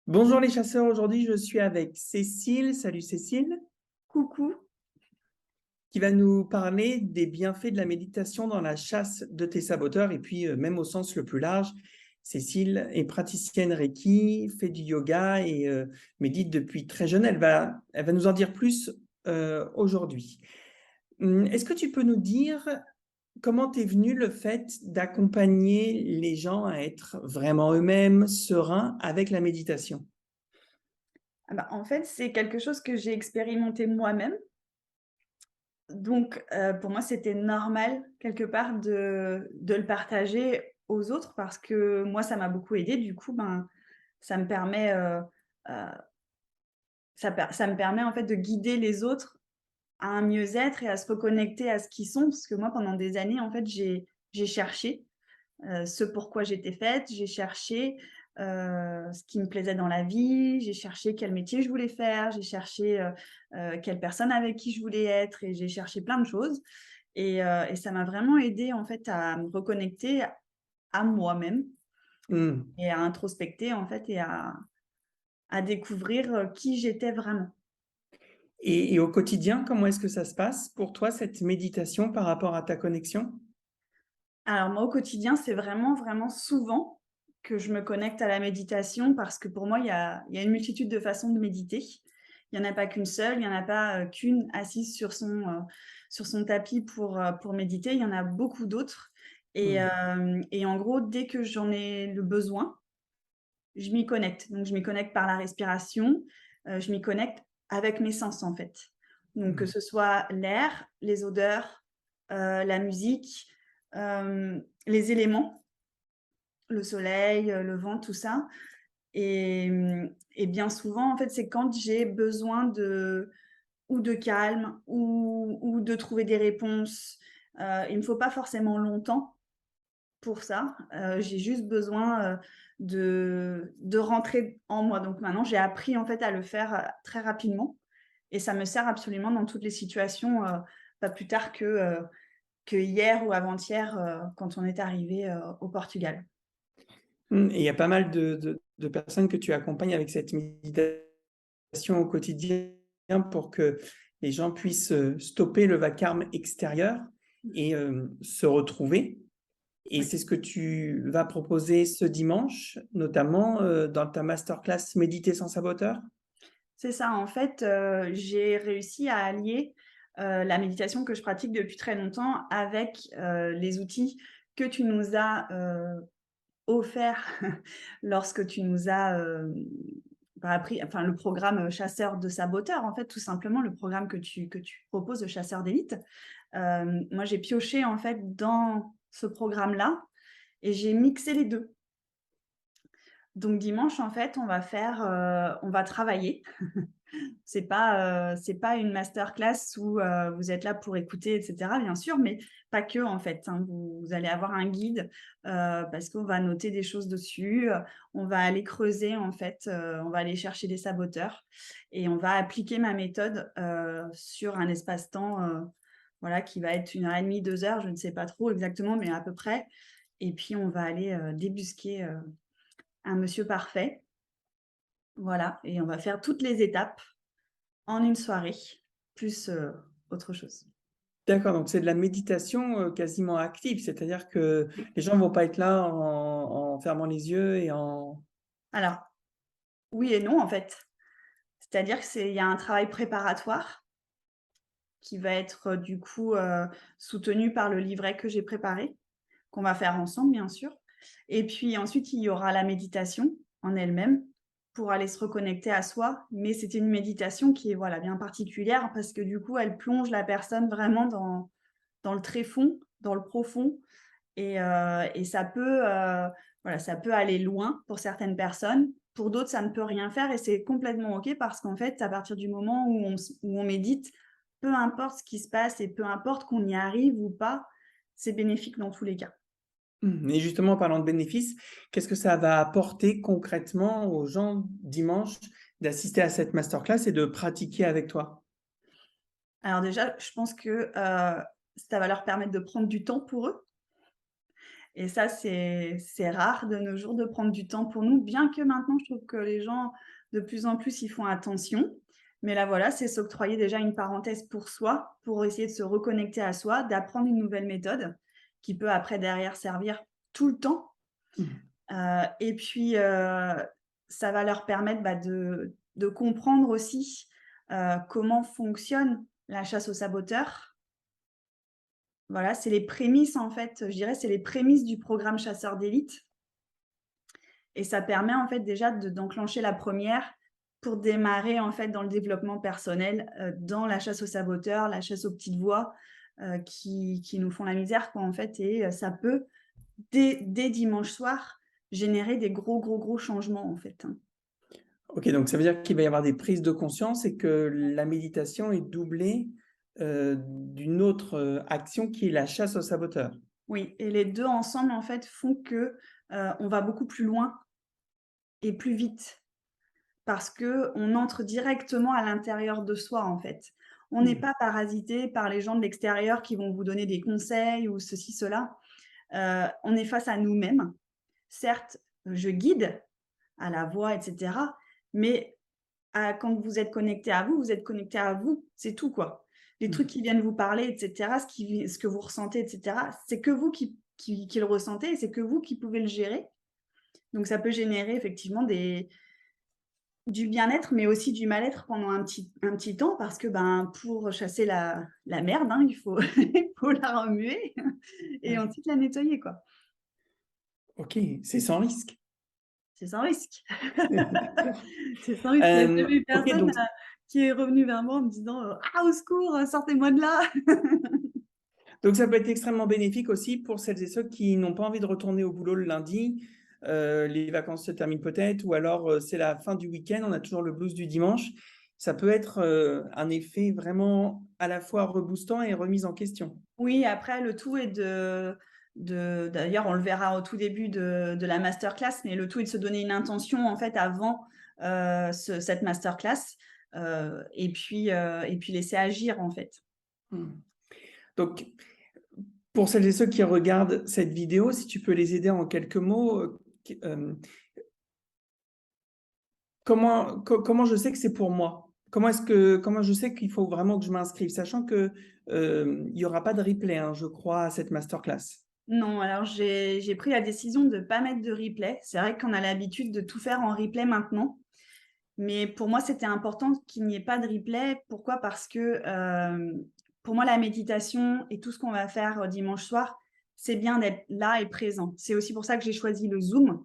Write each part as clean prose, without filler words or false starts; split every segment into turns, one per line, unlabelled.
Bonjour les chasseurs, aujourd'hui je suis avec Cécile, salut Cécile,
Coucou.
qui va nous parler des bienfaits de la méditation dans la chasse de tes saboteurs et puis même au sens le plus large. Cécile est praticienne Reiki, fait du yoga et médite depuis très jeune. Elle va nous en dire plus aujourd'hui. Est-ce que tu peux nous dire comment t'es venu le fait d'accompagner les gens à être vraiment eux-mêmes, sereins avec la méditation?
Ah bah, en fait, c'est quelque chose que j'ai expérimenté moi-même. Donc, pour moi, c'était normal quelque part de le partager aux autres parce que moi, ça m'a beaucoup aidée. Du coup, ben, ça me permet, heu, ça me permet en fait de guider les autres à un mieux-être et à se reconnecter à ce qu'ils sont. Parce que moi, pendant des années, en fait, j'ai cherché. Ce pourquoi j'étais faite. J'ai cherché, ce qui me plaisait dans la vie, j'ai cherché quel métier je voulais faire, j'ai cherché, quelle personne avec qui je voulais être et j'ai cherché plein de choses et ça m'a vraiment aidée en fait à me reconnecter à moi-même
Hmm.
et à introspecter en fait et à découvrir, qui j'étais vraiment.
Et au quotidien, comment est-ce que ça se passe pour toi, cette méditation par rapport à ta connexion?
Alors moi, au quotidien, c'est vraiment, vraiment souvent que je me connecte à la méditation parce que pour moi, il y a une multitude de façons de méditer. Il y en a pas qu'une seule, il y en a pas, qu'une assise sur son tapis pour méditer. Il y en a beaucoup d'autres
Mmh.
et en gros, dès que j'en ai le besoin, je m'y connecte. Donc je m'y connecte par la respiration, je m'y connecte avec mes sens, en fait. Donc que
Mmh.
ce soit l'air, les odeurs, la musique, les éléments, le soleil, le vent, tout ça et bien souvent, en fait, c'est quand j'ai besoin de calme ou de trouver des réponses. Il me faut pas forcément longtemps pour ça, j'ai juste besoin, de rentrer en moi. Donc maintenant, j'ai appris, en fait, à le faire, très rapidement et ça me sert absolument dans toutes les situations, pas plus tard que hier ou avant-hier, quand on est arrivé au Portugal.
Et il y a pas mal de personnes que tu accompagnes avec cette méditation au quotidien pour que les gens puissent, stopper le vacarme extérieur et se retrouver. Et
Oui.
c'est ce que tu vas proposer ce dimanche, notamment, dans ta masterclass Méditer sans saboteur?
C'est ça, en fait, j'ai réussi à allier, la méditation que je pratique depuis très longtemps avec, les outils que tu nous as, offerts lorsque tu nous as, bah, appris enfin le programme, chasseur de saboteurs, en fait, tout simplement, le programme que tu proposes, de chasseur d'élite. Moi, j'ai pioché, en fait, dans ce programme-là et j'ai mixé les 2. Donc dimanche, en fait, on va travailler. C'est pas une masterclass où, vous êtes là pour écouter et cetera, bien sûr, mais pas que, en fait, hein. Vous allez avoir un guide, parce qu'on va noter des choses dessus, on va aller creuser, en fait, on va aller chercher des saboteurs et on va appliquer ma méthode, sur un espace-temps, voilà, qui va être 1 heure et demie, 2 heures, je ne sais pas trop exactement, mais à peu près et puis on va aller, débusquer, un monsieur parfait, voilà et on va faire toutes les étapes en une soirée, plus, autre chose.
D'accord, donc c'est de la méditation, quasiment active, c'est-à-dire que les gens vont pas être là en fermant les yeux et en
Alors, oui et non, en fait. C'est-à-dire que c'est il y a un travail préparatoire qui va être, du coup, soutenu par le livret que j'ai préparé, qu'on va faire ensemble, bien sûr et puis ensuite, il y aura la méditation en elle-même pour aller se reconnecter à soi, mais c'est une méditation qui est, voilà, bien particulière parce que, du coup, elle plonge la personne vraiment dans le tréfonds, dans le profond et ça peut, voilà, ça peut aller loin pour certaines personnes. Pour d'autres, ça ne peut rien faire et c'est complètement OK parce qu'en fait, à partir du moment où on médite, peu importe ce qui se passe et peu importe qu'on y arrive ou pas, c'est bénéfique dans tous les cas.
Et justement, en parlant de bénéfices, qu'est-ce que ça va apporter concrètement aux gens dimanche d'assister à cette masterclass et de pratiquer avec toi?
Alors déjà, je pense que, ça va leur permettre de prendre du temps pour eux Et ça, c'est rare de nos jours de prendre du temps pour nous, bien que maintenant, je trouve que les gens, de plus en plus, y font attention. Mais là, voilà, c'est s'octroyer déjà une parenthèse pour soi, pour essayer de se reconnecter à soi, d'apprendre une nouvelle méthode qui peut après, derrière, servir tout le temps.
Mmh.
Et puis, ça va leur permettre, bah, de comprendre aussi, comment fonctionne la chasse aux saboteurs. Voilà, c'est les prémices, en fait, je dirais, c'est les prémices du programme chasseur d'élite et ça permet, en fait, déjà d'enclencher la première pour démarrer, en fait, dans le développement personnel, dans la chasse aux saboteurs, la chasse aux petites voix, qui nous font la misère, quoi, en fait et ça peut, dès dimanche soir, générer des gros, gros, gros changements, en fait, hein.
OK, donc ça veut dire qu'il va y avoir des prises de conscience et que la méditation est doublée, d'une autre, action qui est la chasse aux saboteurs?
Oui et les 2 ensemble, en fait, font que, on va beaucoup plus loin et plus vite. Parce qu'on entre directement à l'intérieur de soi, en fait. On n'est
Mmh.
pas parasité par les gens de l'extérieur qui vont vous donner des conseils ou ceci, cela. On est face à nous-mêmes. Certes, je guide à la voix et cetera, mais quand vous êtes connecté à vous, vous êtes connecté à vous, c'est tout, quoi. Les trucs
Mmh.
qui viennent vous parler et cetera, ce que vous ressentez et cetera, c'est que vous qui le ressentez et c'est que vous qui pouvez le gérer. Donc ça peut générer effectivement du bien-être, mais aussi du mal-être pendant un petit temps parce que, ben, pour chasser la merde, hein, il faut il faut la remuer et
Ouais.
ensuite la nettoyer, quoi.
OK, c'est sans risque.
C'est sans risque. C'est sans risque. Il y a jamais eu
OK,
personne,
donc
qui est revenu vers moi en me disant, «Ah au secours, sortez-moi de là!»
ça peut être extrêmement bénéfique aussi pour celles et ceux qui n'ont pas envie de retourner au boulot le lundi, les vacances se terminent peut-être ou alors, c'est la fin du week-end, on a toujours le blues du dimanche. Ça peut être, un effet vraiment à la fois reboostant et remise en question.
Oui, après le tout est d'ailleurs, on le verra au tout début de la masterclass, mais le tout est de se donner une intention, en fait, avant, cette masterclass, et puis laisser agir, en fait.
Mmh. Donc pour celles et ceux qui regardent cette vidéo, si tu peux les aider en quelques mots, comment je sais que c'est pour moi? Comment je sais qu'il faut vraiment que je m'inscrive? Sachant que, il y aura pas de replay, hein, je crois, à cette masterclass.
Non, alors j'ai pris la décision de ne pas mettre de replay. C'est vrai qu'on a l'habitude de tout faire en replay maintenant, mais pour moi, c'était important qu'il n'y ait pas de replay. Pourquoi? Parce que, pour moi, la méditation et tout ce qu'on va faire, dimanche soir, c'est bien d'être là et présent. C'est aussi pour ça que j'ai choisi le Zoom,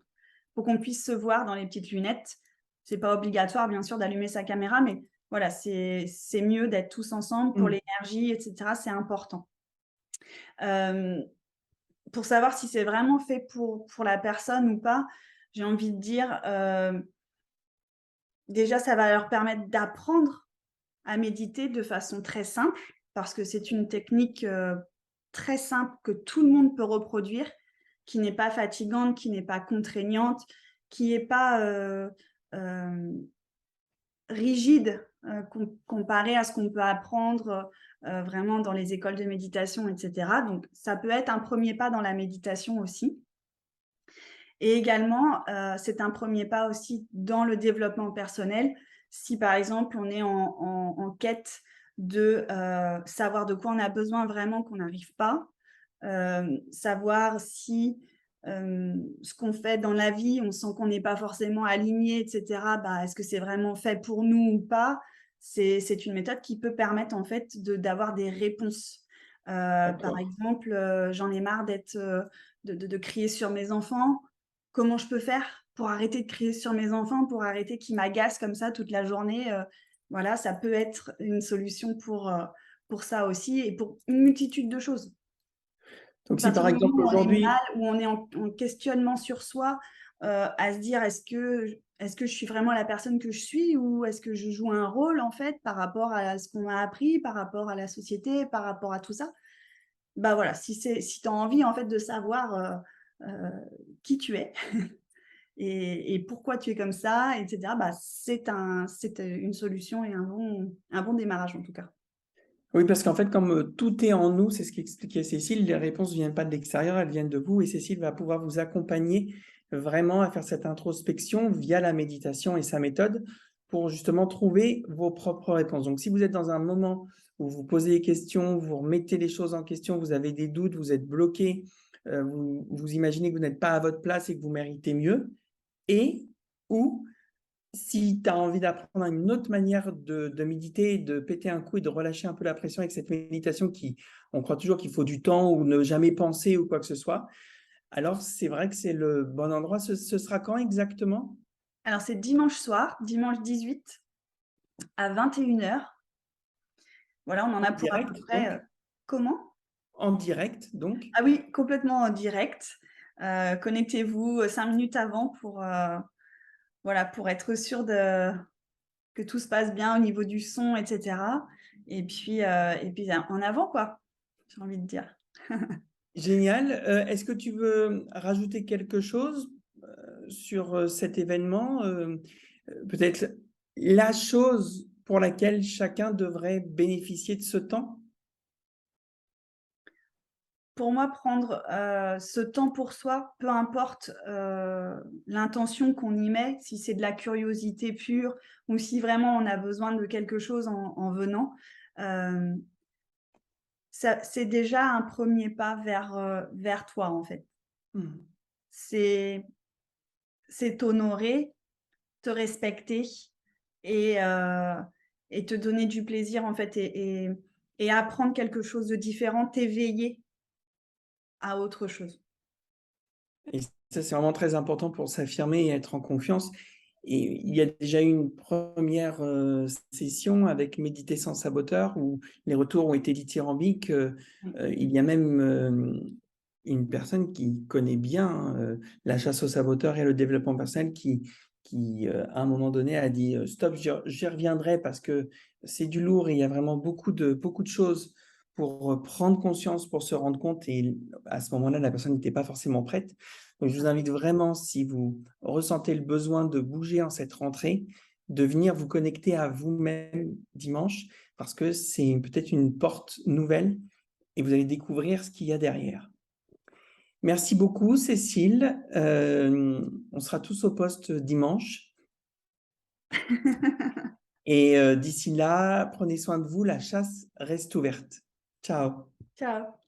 pour qu'on puisse se voir dans les petites lunettes. C'est pas obligatoire, bien sûr, d'allumer sa caméra, mais voilà, c'est mieux d'être tous ensemble pour
Mmh.
l'énergie et cetera, c'est important. Hem Pour savoir si c'est vraiment fait pour la personne ou pas, j'ai envie de dire, déjà ça va leur permettre d'apprendre à méditer de façon très simple, parce que c'est une technique, très simple que tout le monde peut reproduire, qui n'est pas fatigante, qui n'est pas contraignante, qui est pas, hem, rigide, comparé à ce qu'on peut apprendre, vraiment dans les écoles de méditation et cetera. Donc ça peut être un premier pas dans la méditation aussi. Et également, c'est un premier pas aussi dans le développement personnel. Si par exemple, on est en quête de, savoir de quoi on a besoin vraiment qu'on n'arrive pas, savoir si, ce qu'on fait dans la vie, on sent qu'on n'est pas forcément aligné et cetera, bah, est-ce que c'est vraiment fait pour nous ou pas? C'est une méthode qui peut permettre en fait d'avoir des réponses. Par
D'accord.
exemple, j'en ai marre de crier sur mes enfants. Comment je peux faire pour arrêter de crier sur mes enfants, pour arrêter qu'ils m'agacent comme ça toute la journée? Voilà, ça peut être une solution pour ça aussi et pour une multitude de choses.
Donc
À
si
partir
par
du
exemple
moment où on est mal,
aujourd'hui
où on est en questionnement sur soi, à se dire: «Est-ce que je suis vraiment la personne que je suis ou est-ce que je joue un rôle en fait par rapport à ce qu'on m'a appris, par rapport à la société, par rapport à tout ça?» Bah, voilà, si tu as envie en fait de savoir, qui tu es et pourquoi tu es comme ça et cetera, bah, c'est une solution et un bon démarrage en tout cas.
Oui, parce qu'en fait, comme tout est en nous, c'est ce qu'expliquait Cécile, les réponses ne viennent pas de l'extérieur, elles viennent de vous. Et Cécile va pouvoir vous accompagner vraiment à faire cette introspection via la méditation et sa méthode pour justement trouver vos propres réponses. Donc, si vous êtes dans un moment où vous posez des questions, vous remettez les choses en question, vous avez des doutes, vous êtes bloqué, vous imaginez que vous n'êtes pas à votre place et que vous méritez mieux, et ou si tu as envie d'apprendre une autre manière de méditer, de péter un coup et de relâcher un peu la pression avec cette méditation on croit toujours qu'il faut du temps ou ne jamais penser ou quoi que ce soit, alors c'est vrai que c'est le bon endroit. Ce sera quand exactement?
Alors c'est dimanche soir, dimanche 18 à 21 h. Voilà, on en a
En
pour à
direct
peu près,
donc?
comment?
En direct donc?
Ah oui, complètement en direct. Connectez-vous, 5 minutes avant pour, voilà, pour être sûr de que tout se passe bien au niveau du son et cetera et puis en avant quoi, j'ai envie de dire.
Génial. Est-ce que tu veux rajouter quelque chose sur cet événement? Peut-être la chose pour laquelle chacun devrait bénéficier de ce temps?
Pour moi, prendre, ce temps pour soi, peu importe, l'intention qu'on y met, si c'est de la curiosité pure ou si vraiment on a besoin de quelque chose en venant, hem, ça c'est déjà un premier pas vers toi, en fait.
Mmh.
C'est c'est t'honorer, te respecter et heu et te donner du plaisir, en fait et apprendre quelque chose de différent, t'éveiller à autre chose.
Et ça, c'est vraiment très important pour s'affirmer et être en confiance. Et il y a déjà eu une première session avec Méditer sans saboteur où les retours ont été dithyrambiques. Il y a même une personne qui connaît bien la chasse aux saboteurs et le développement personnel qui à un moment donné, a dit stop, j'y reviendrai parce que c'est du lourd et il y a vraiment beaucoup de choses pour prendre conscience, pour se rendre compte. Et à ce moment-là, la personne n'était pas forcément prête. Donc, je vous invite vraiment, si vous ressentez le besoin de bouger en cette rentrée, de venir vous connecter à vous-même dimanche, parce que c'est peut-être une porte nouvelle et vous allez découvrir ce qu'il y a derrière. Merci beaucoup, Cécile. On sera tous au poste dimanche. Et d'ici là, prenez soin de vous, la chasse reste ouverte. Ciao.
Ciao.